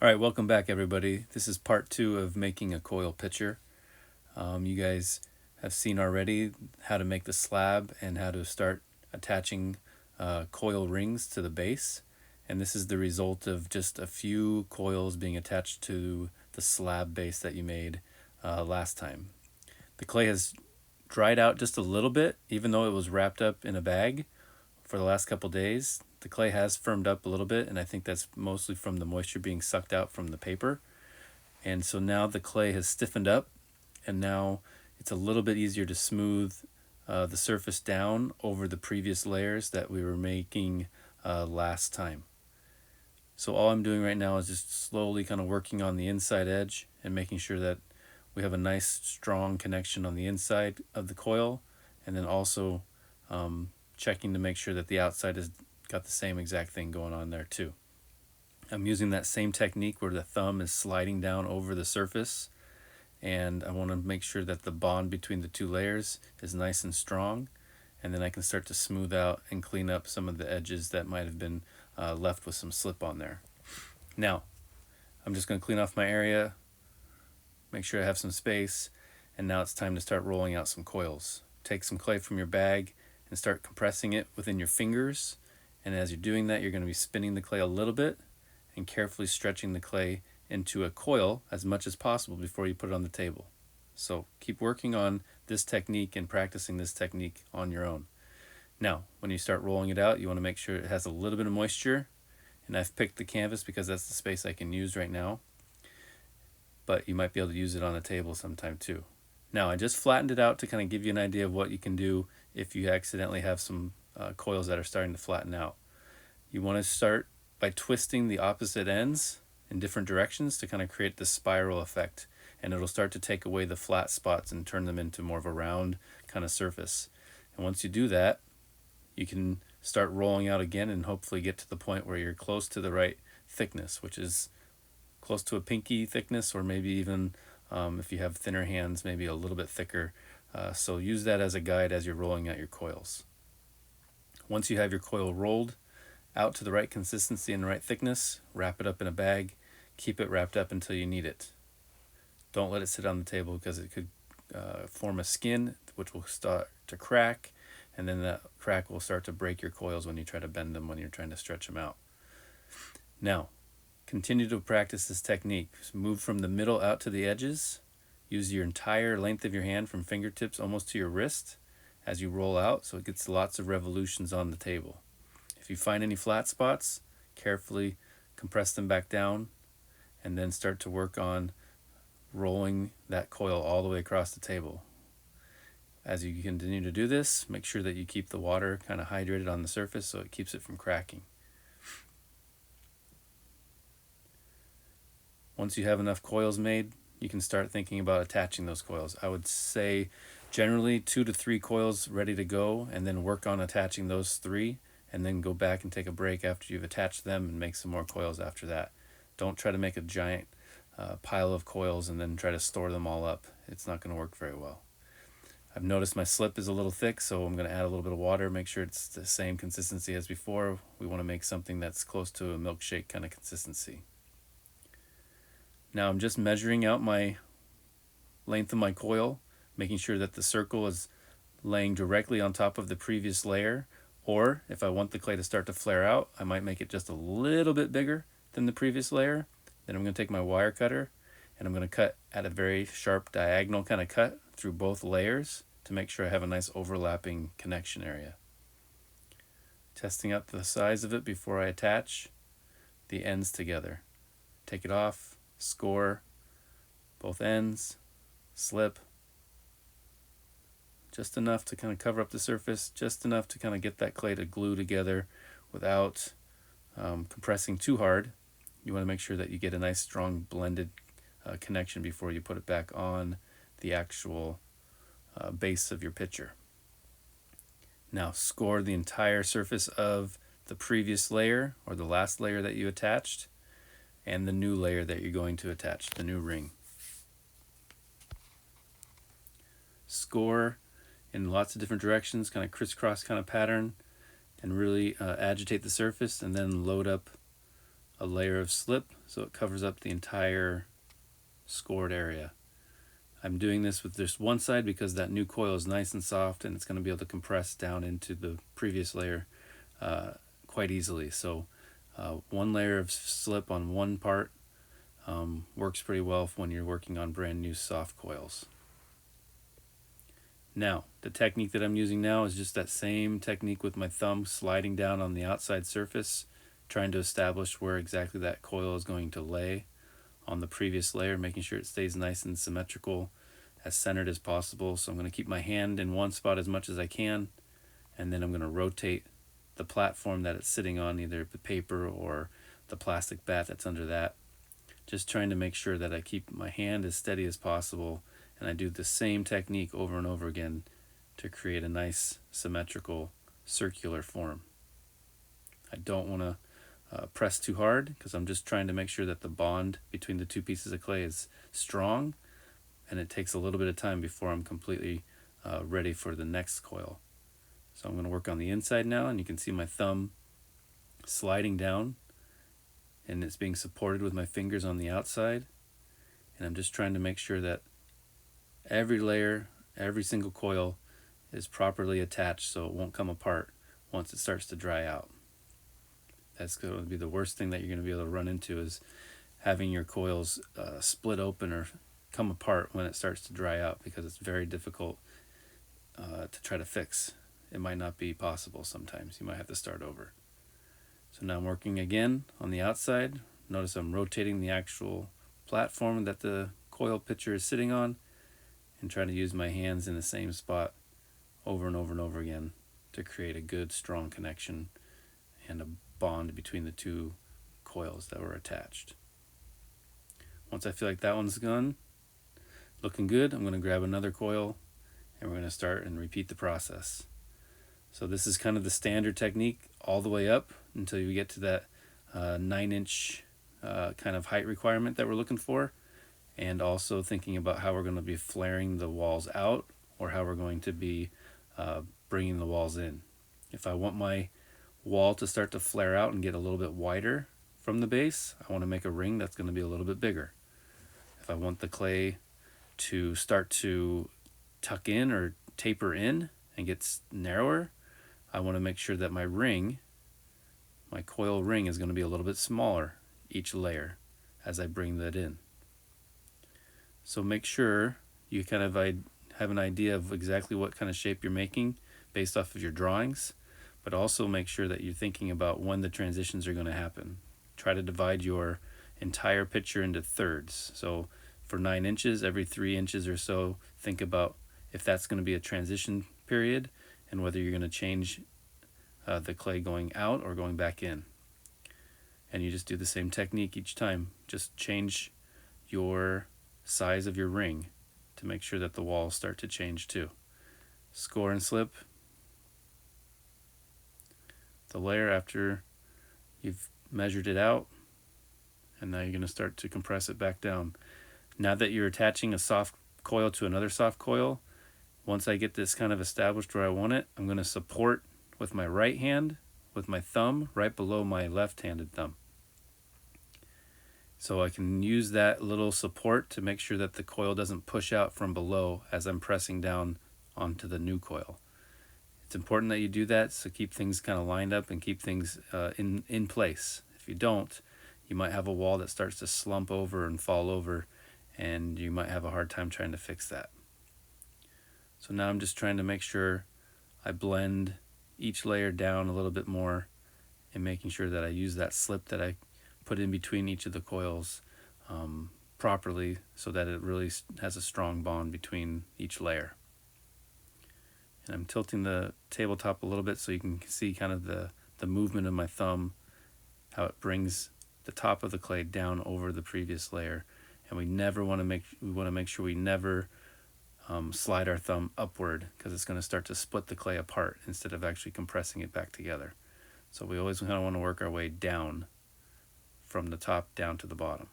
All right, welcome back, everybody. This is part 2 of making a coil pitcher. You guys have seen already how to make the slab and how to start attaching coil rings to the base. And this is the result of just a few coils being attached to the slab base that you made last time. The clay has dried out just a little bit, even though it was wrapped up in a bag for the last couple days. The clay has firmed up a little bit, and I think that's mostly from the moisture being sucked out from the paper. And so now the clay has stiffened up, and now it's a little bit easier to smooth the surface down over the previous layers that we were making last time. So all I'm doing right now is just slowly kind of working on the inside edge and making sure that we have a nice strong connection on the inside of the coil, and then also checking to make sure that the outside has got the same exact thing going on there too. I'm using that same technique where the thumb is sliding down over the surface, and I want to make sure that the bond between the two layers is nice and strong, and then I can start to smooth out and clean up some of the edges that might have been left with some slip on there. Now, I'm just going to clean off my area, make sure I have some space, and now it's time to start rolling out some coils. Take some clay from your bag and start compressing it within your fingers. And as you're doing that, you're going to be spinning the clay a little bit and carefully stretching the clay into a coil as much as possible before you put it on the table. So keep working on this technique and practicing this technique on your own. Now, when you start rolling it out, you want to make sure it has a little bit of moisture. And I've picked the canvas because that's the space I can use right now. But you might be able to use it on a table sometime too. Now, I just flattened it out to kind of give you an idea of what you can do if you accidentally have some coils that are starting to flatten out. You want to start by twisting the opposite ends in different directions to kind of create this spiral effect, and it'll start to take away the flat spots and turn them into more of a round kind of surface. And once you do that, you can start rolling out again and hopefully get to the point where you're close to the right thickness, which is close to a pinky thickness, or maybe even if you have thinner hands, maybe a little bit thicker. So use that as a guide as you're rolling out your coils. Once you have your coil rolled out to the right consistency and the right thickness, wrap it up in a bag. Keep it wrapped up until you need it. Don't let it sit on the table because it could form a skin which will start to crack, and then that crack will start to break your coils when you try to bend them when you're trying to stretch them out. Now, continue to practice this technique. Move from the middle out to the edges. Use your entire length of your hand from fingertips almost to your wrist as you roll out, so it gets lots of revolutions on the table. If you find any flat spots, carefully compress them back down and then start to work on rolling that coil all the way across the table. As you continue to do this, make sure that you keep the water kind of hydrated on the surface so it keeps it from cracking. Once you have enough coils made, you can start thinking about attaching those coils. I would say generally 2 to 3 coils ready to go, and then work on attaching those 3, and then go back and take a break after you've attached them and make some more coils after that. Don't try to make a giant pile of coils and then try to store them all up. It's not going to work very well. I've noticed my slip is a little thick, so I'm going to add a little bit of water, make sure it's the same consistency as before. We want to make something that's close to a milkshake kind of consistency. Now I'm just measuring out my length of my coil, making sure that the circle is laying directly on top of the previous layer, or if I want the clay to start to flare out, I might make it just a little bit bigger than the previous layer. Then I'm going to take my wire cutter and I'm going to cut at a very sharp diagonal kind of cut through both layers to make sure I have a nice overlapping connection area. Testing out the size of it before I attach the ends together. Take it off, score both ends, slip, just enough to kind of cover up the surface, just enough to kind of get that clay to glue together without compressing too hard. You want to make sure that you get a nice strong blended connection before you put it back on the actual base of your pitcher. Now score the entire surface of the previous layer or the last layer that you attached and the new layer that you're going to attach, the new ring. Score in lots of different directions, kind of crisscross kind of pattern, and really agitate the surface, and then load up a layer of slip so it covers up the entire scored area. I'm doing this with just one side because that new coil is nice and soft and it's going to be able to compress down into the previous layer quite easily. So one layer of slip on one part works pretty well when you're working on brand new soft coils. Now, the technique that I'm using now is just that same technique with my thumb sliding down on the outside surface, trying to establish where exactly that coil is going to lay on the previous layer, making sure it stays nice and symmetrical, as centered as possible. So I'm going to keep my hand in one spot as much as I can, and then I'm going to rotate the platform that it's sitting on, either the paper or the plastic bat that's under that. Just trying to make sure that I keep my hand as steady as possible, and I do the same technique over and over again to create a nice symmetrical circular form. I don't want to press too hard because I'm just trying to make sure that the bond between the two pieces of clay is strong, and it takes a little bit of time before I'm completely ready for the next coil. So I'm going to work on the inside now, and you can see my thumb sliding down, and it's being supported with my fingers on the outside, and I'm just trying to make sure that every layer, every single coil is properly attached so it won't come apart once it starts to dry out. That's going to be the worst thing that you're going to be able to run into, is having your coils split open or come apart when it starts to dry out, because it's very difficult to try to fix. It might not be possible sometimes. You might have to start over. So now I'm working again on the outside. Notice I'm rotating the actual platform that the coil pitcher is sitting on, and trying to use my hands in the same spot over and over and over again to create a good strong connection and a bond between the two coils that were attached. Once I feel like that one's done, looking good, I'm going to grab another coil and we're going to start and repeat the process. So this is kind of the standard technique all the way up until you get to that 9-inch kind of height requirement that we're looking for, and also thinking about how we're going to be flaring the walls out or how we're going to be bringing the walls in. If I want my wall to start to flare out and get a little bit wider from the base, I want to make a ring that's going to be a little bit bigger. If I want the clay to start to tuck in or taper in and get narrower, I want to make sure that my ring, my coil ring, is going to be a little bit smaller each layer as I bring that in. So make sure you kind of have an idea of exactly what kind of shape you're making based off of your drawings, but also make sure that you're thinking about when the transitions are going to happen. Try to divide your entire picture into thirds. So for 9 inches, every 3 inches or so, think about if that's going to be a transition period and whether you're going to change the clay going out or going back in. And you just do the same technique each time. Just change your size of your ring to make sure that the walls start to change too. Score and slip the layer after you've measured it out, and now you're going to start to compress it back down. Now that you're attaching a soft coil to another soft coil, once I get this kind of established where I want it, I'm going to support with my right hand with my thumb right below my left-handed thumb. So I can use that little support to make sure that the coil doesn't push out from below as I'm pressing down onto the new coil. It's important that you do that, so keep things kind of lined up and keep things in place. If you don't, you might have a wall that starts to slump over and fall over, and you might have a hard time trying to fix that. So now I'm just trying to make sure I blend each layer down a little bit more, and making sure that I use that slip that I put in between each of the coils properly, so that it really has a strong bond between each layer. And I'm tilting the tabletop a little bit so you can see kind of the movement of my thumb, how it brings the top of the clay down over the previous layer. And we want to make sure we never slide our thumb upward, because it's going to start to split the clay apart instead of actually compressing it back together. So we always kind of want to work our way down from the top down to the bottom.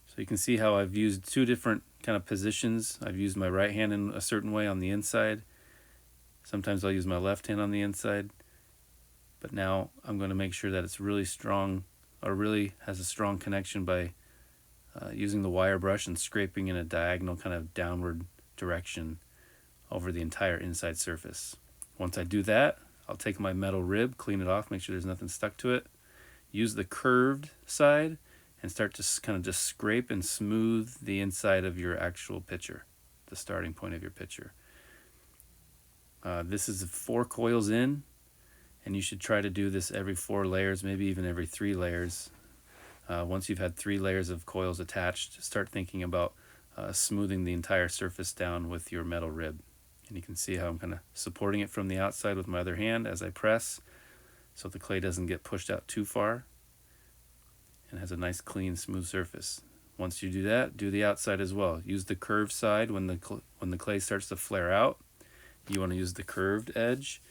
So you can see how I've used two different kind of positions. I've used my right hand in a certain way on the inside, Sometimes I'll use my left hand on the inside, but now I'm going to make sure that it's really strong, or really has a strong connection by using the wire brush and scraping in a diagonal kind of downward direction over the entire inside surface. Once I do that, I'll take my metal rib, clean it off, make sure there's nothing stuck to it, use the curved side and start to kind of just scrape and smooth the inside of your actual pitcher, the starting point of your pitcher. This is 4 coils in, and you should try to do this every 4 layers, maybe even every 3 layers. Once you've had 3 layers of coils attached, start thinking about smoothing the entire surface down with your metal rib. And you can see how I'm kind of supporting it from the outside with my other hand as I press, so the clay doesn't get pushed out too far and has a nice clean smooth surface. Once you do that, do the outside as well. Use the curved side when the clay starts to flare out. You want to use the curved edge.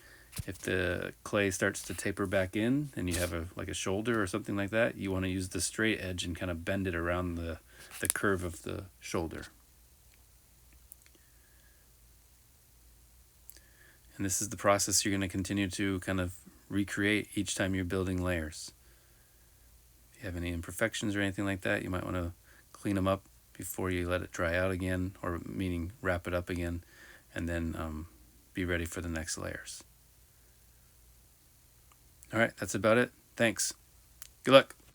If the clay starts to taper back in and you have like a shoulder or something like that, you want to use the straight edge and kind of bend it around the curve of the shoulder. And this is the process you're going to continue to kind of recreate each time you're building layers. If you have any imperfections or anything like that, you might want to clean them up before you let it dry out again, or meaning wrap it up again, and then be ready for the next layers. All right, that's about it. Thanks. Good luck.